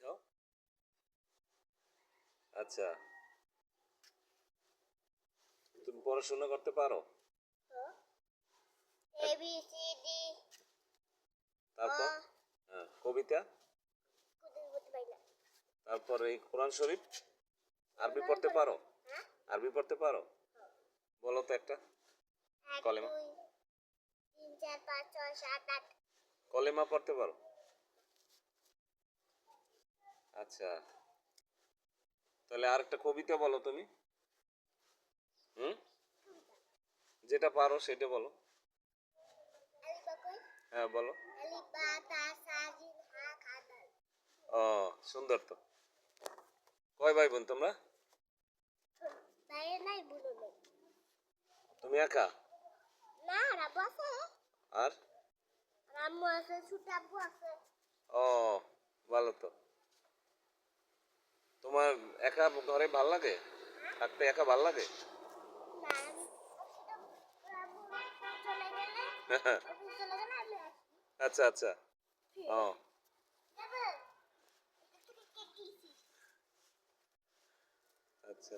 খাও? আচ্ছা, তুমি পড়াশোনা করতে পারো? এ বি সি ডি তারপর কবিতা, করতে পারি না। তারপর এই কোরআন শরীফ, আরবি পড়তে পারো? আরবি পড়তে পারো? বলো তো একটা 1 কলেমা। 2 3 4 5 6 7 8। কলেমা পড়তে পারো? আচ্ছা, তাহলে আর একটা কবিতা বলো তুমি। হুম, যেটা পারো সেটা বলো। আলিফ কই? হ্যাঁ বলো। আলিফ বা তা সা জিম হা খা দাল। ও, সুন্দর তো। কয় ভাই বোন তোমরা? বাইরে নাই বুনো নেই। তুমি একা? না রাবু আছে। আর রাম্মু আছে, ছোট আব্বু আছে। ও, ভালো তো। তোমার একা ঘরে ভাল লাগে? থাকতে একা ভাল লাগে? না আমি রাম্মু চলে গেলে অফিস চলে গেলে আমি আসি। আচ্ছা আচ্ছা। ও, যাবো? এটা থেকে কেক দিয়েছি। আচ্ছা।